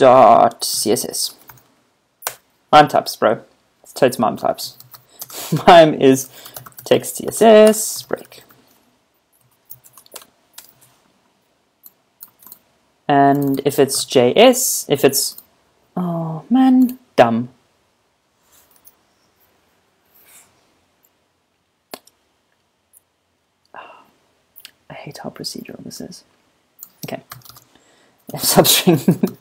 mime.css. Mime types, bro. It's totes mime types. Mime is text CSS break. And if it's JS, if it's, oh man, dumb. I hate how procedural this is. Okay. If substring,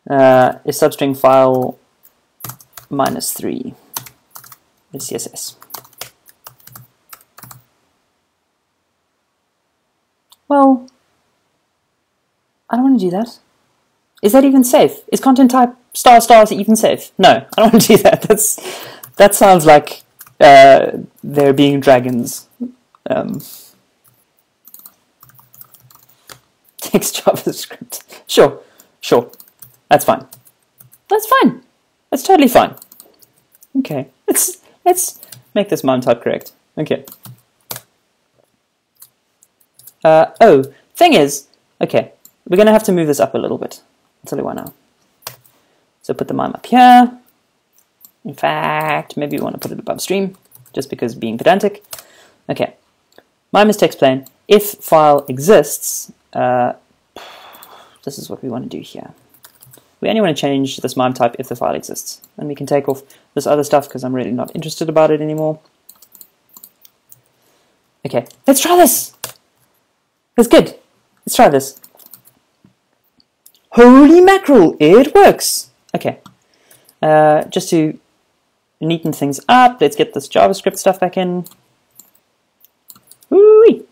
if substring file -3 is CSS. Well, I don't want to do that. Is that even safe? Is content type ** even safe? No, I don't want to do that. That sounds like there being dragons. Text JavaScript. Sure. That's fine. That's fine. That's totally fine. Okay. Let's make this mime type correct. Okay. Oh, thing is, okay, we're going to have to move this up a little bit. I'll tell you why now. So put the mime up here. In fact, maybe we want to put it above stream, just because being pedantic. Okay. Mime is text plain. If file exists, this is what we want to do here. We only want to change this mime type if the file exists. And we can take off this other stuff because I'm really not interested about it anymore. Okay, let's try this. That's good. Let's try this. Holy mackerel, it works. Okay, just to neaten things up, let's get this JavaScript stuff back in. Woo-wee.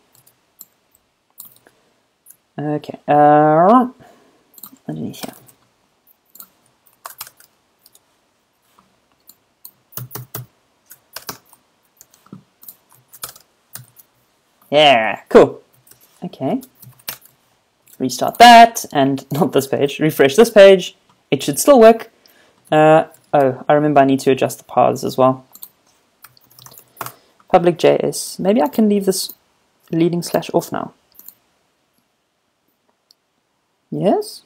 Okay, underneath here. Yeah, cool. Okay. Restart that, and not this page. Refresh this page. It should still work. Oh, I remember I need to adjust the paths as well. Public JS. Maybe I can leave this leading slash off now. Yes?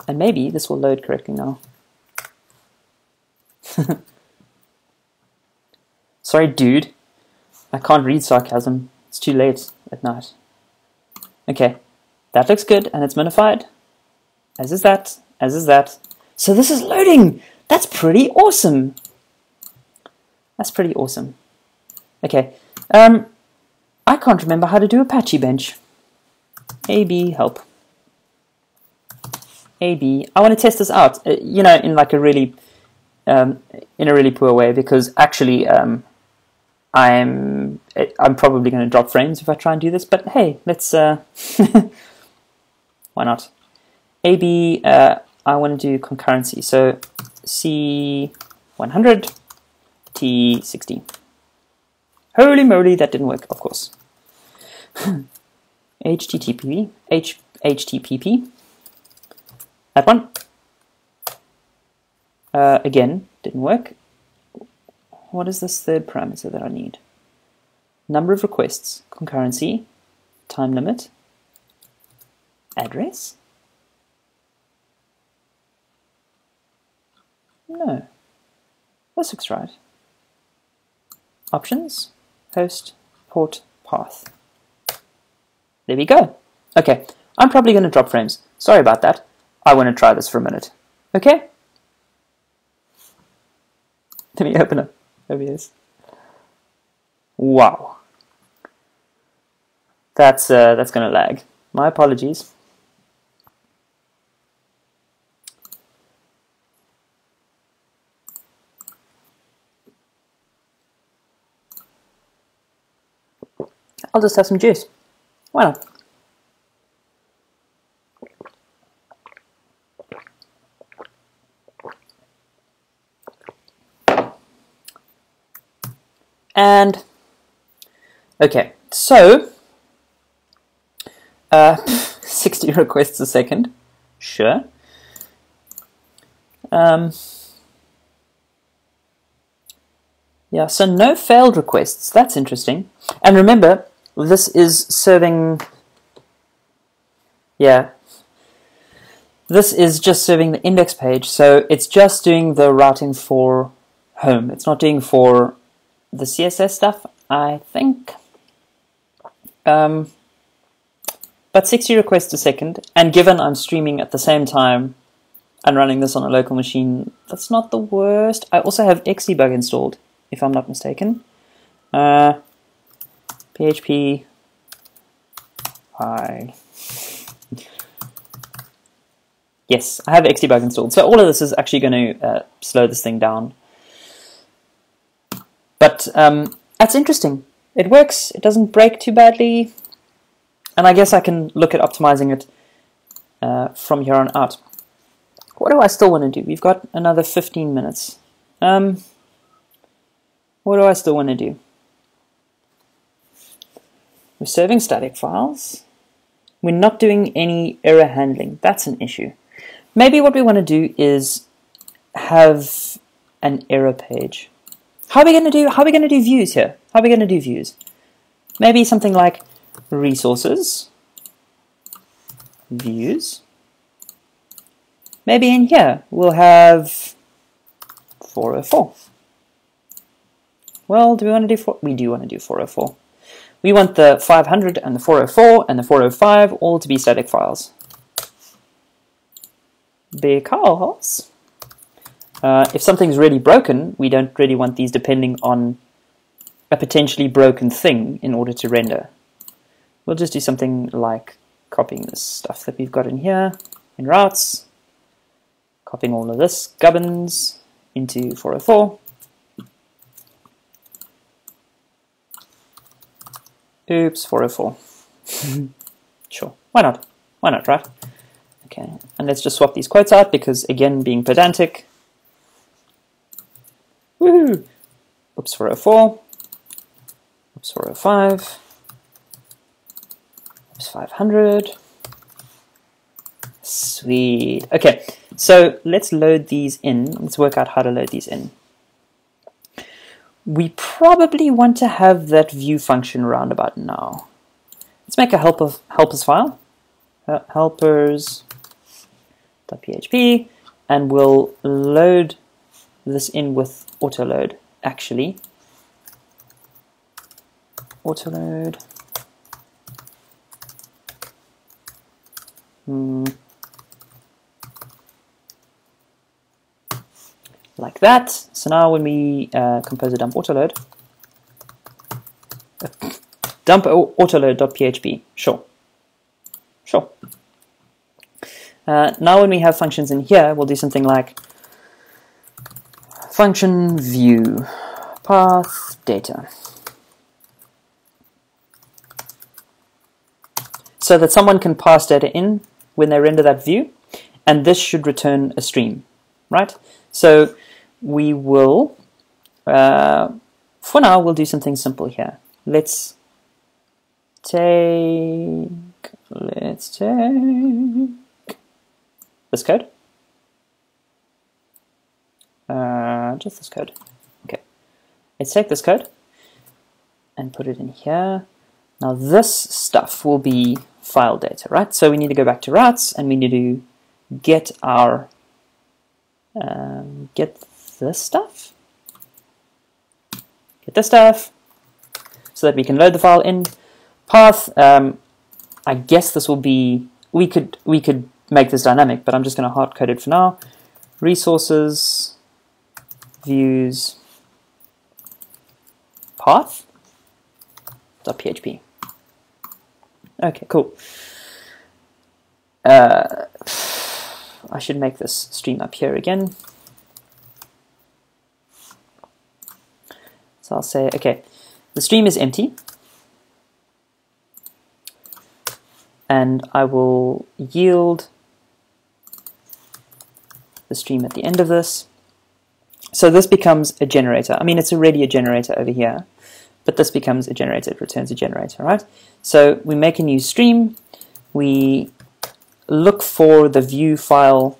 And maybe this will load correctly now. Sorry, dude. I can't read sarcasm. It's too late at night. Okay, that looks good, and it's minified. As is that. As is that. So this is loading! That's pretty awesome! That's pretty awesome. Okay, I can't remember how to do Apache bench. AB, help. AB. I want to test this out, you know, in like a really, in a really poor way, because actually, I'm probably going to drop frames if I try and do this, but hey, let's, why not? AB, I want to do concurrency, so C100, T60. Holy moly, that didn't work, of course. HTTP, HTTP, that one. Again, didn't work. What is this third parameter that I need? Number of requests, concurrency, time limit, address? No. This looks right. Options, host, port, path. There we go. Okay, I'm probably going to drop frames. Sorry about that. I want to try this for a minute. Okay? Let me open up OBS. Wow. That's going to lag. My apologies. I'll just have some juice. Why not? And okay, so 60 requests a second, sure. Yeah, so no failed requests. That's interesting. And remember, this is serving Yeah. This is just serving the index page, so it's just doing the routing for home. It's not doing for the CSS stuff, I think. But 60 requests a second, and given I'm streaming at the same time and running this on a local machine, that's not the worst. I also have Xdebug installed, if I'm not mistaken. PHP hi. Yes, I have Xdebug installed. So all of this is actually going to slow this thing down. But that's interesting. It works. It doesn't break too badly. And I guess I can look at optimizing it from here on out. What do I still want to do? We've got another 15 minutes. What do I still want to do? We're serving static files. We're not doing any error handling. That's an issue. Maybe what we want to do is have an error page. How are we going to do views here? How are we going to do views? Maybe something like resources, views. Maybe in here we'll have 404. Well, do we want to do we do want to do 404. We want the 500 and the 404 and the 405 all to be static files. Because if something's really broken, we don't really want these depending on a potentially broken thing in order to render. We'll just do something like copying this stuff that we've got in here, in routes, copying all of this gubbins into 404. Oops, 404. Sure, why not? Why not, right? Okay, and let's just swap these quotes out because, again, being pedantic. Woohoo! Oops, 404. Oops, 405. Oops, 500. Sweet. Okay, so let's load these in. Let's work out how to load these in. We probably want to have that view function round about now. Let's make a helpers file. Helpers.php, and we'll load this in with autoload, actually. Autoload. Like that. So now when we compose a dump autoload, dump autoload.php, sure. Now when we have functions in here, we'll do something like function view path data, so that someone can pass data in when they render that view, and this should return a stream, right? So we will, for now, we'll do something simple here. Let's take this code. Just this code. Okay. Let's take this code and put it in here. Now this stuff will be file data, right? So we need to go back to routes and we need to get our get this stuff so that we can load the file in. Path, I guess this will be, we could make this dynamic, but I'm just going to hard code it for now. Resources, views, path.php. Okay, cool. I should make this stream up here again. So I'll say, okay, the stream is empty, and I will yield the stream at the end of this. So this becomes a generator. I mean, it's already a generator over here, but this becomes a generator. It returns a generator, right? So we make a new stream. We look for the view file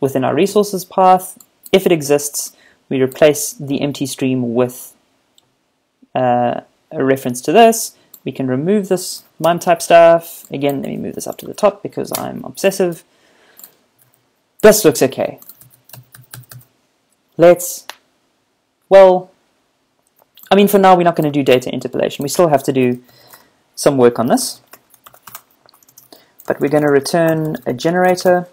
within our resources path. If it exists, we replace the empty stream with a reference to this. We can remove this MIME type stuff. Again, let me move this up to the top because I'm obsessive. This looks okay. Well, I mean, for now, we're not going to do data interpolation. We still have to do some work on this. But we're going to return a generator.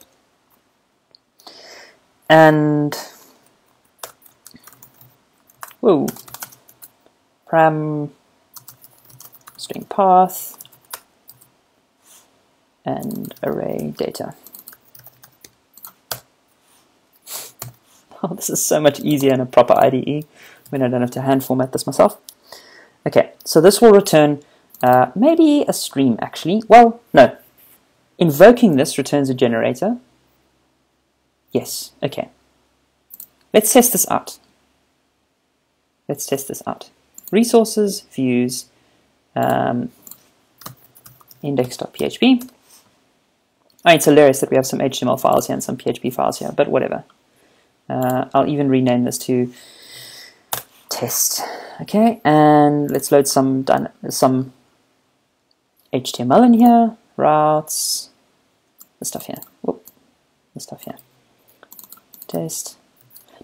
And, whoa, param string path and array data. Oh, this is so much easier in a proper IDE when I don't have to hand format this myself. Okay, so this will return maybe a stream actually. Well, no. Invoking this returns a generator. Yes, okay. Let's test this out. Let's test this out. Resources, views, index.php. Oh, it's hilarious that we have some HTML files here and some PHP files here, but whatever. I'll even rename this to test. Okay, and let's load some HTML in here. Routes. The stuff here. Whoop. The stuff here. Test.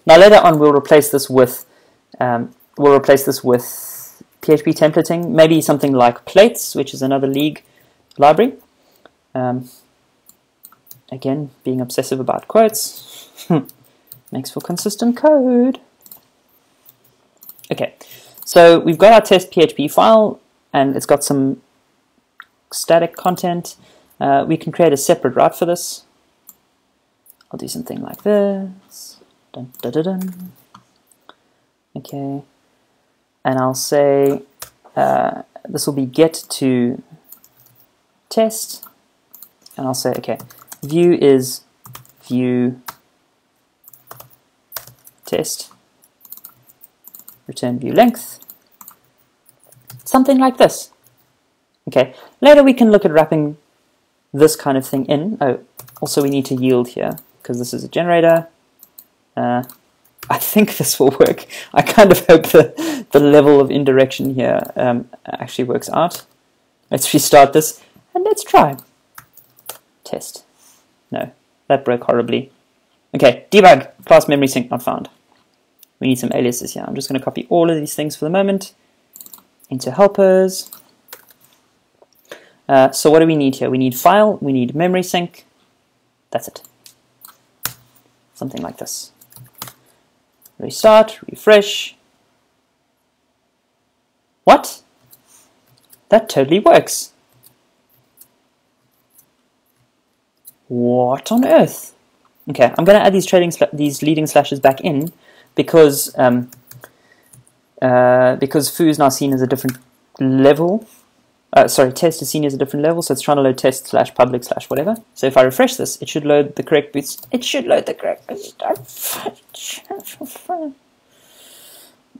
Now later on we'll replace this with PHP templating. Maybe something like plates, which is another League library. Again, being obsessive about quotes. Makes for consistent code. Okay, so we've got our test PHP file, and it's got some static content. We can create a separate route for this. I'll do something like this. Dun, dun, dun, dun. Okay, and I'll say this will be get to test, and I'll say okay, view is view test, return view length, something like this. Okay, later we can look at wrapping this kind of thing in. Oh, also we need to yield here because this is a generator. I think this will work. I kind of hope the level of indirection here actually works out. Let's restart this and let's try. Test. No, that broke horribly. Okay, debug, class memory sync not found. We need some aliases here. I'm just going to copy all of these things for the moment into helpers. So what do we need here? We need file, we need memory sync. That's it. Something like this. Restart, refresh. What? That totally works. What on earth? Okay, I'm going to add these leading slashes back in because foo is now seen as a different level. Test is seen as a different level, so it's trying to load test / public / whatever. So if I refresh this, it should load the correct bits. It should load the correct bits. That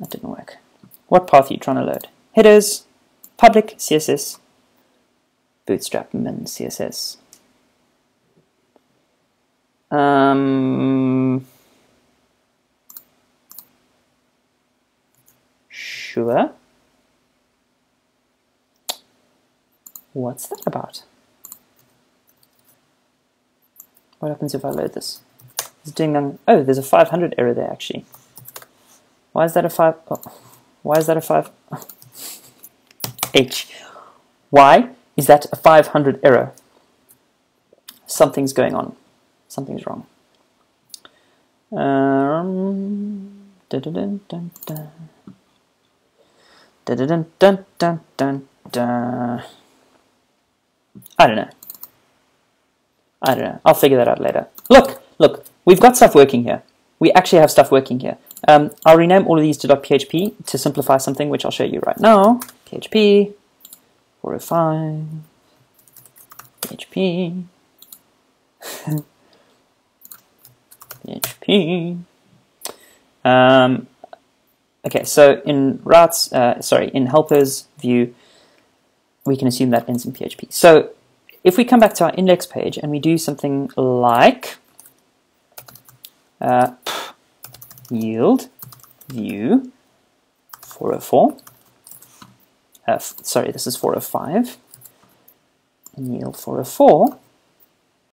didn't work. What path are you trying to load? Headers, public, CSS, bootstrap, min, CSS. Sure. What's that about? What happens if I load this? It's doing oh, there's a 500 error there actually. Why is that a 5? Oh, why is that a 5? Oh. H. Why is that a 500 error? Something's going on. Something's wrong. Dun, dun, dun, dun. Dun, dun, dun, dun, dun, dun. I don't know. I'll figure that out later. Look, we've got stuff working here. We actually have stuff working here. I'll rename all of these to .php to simplify something, which I'll show you right now. PHP 405 PHP PHP. Okay, so in routes, in helpers view, we can assume that ends in PHP. So if we come back to our index page and we do something like yield view 404 sorry, this is 405, and yield 404.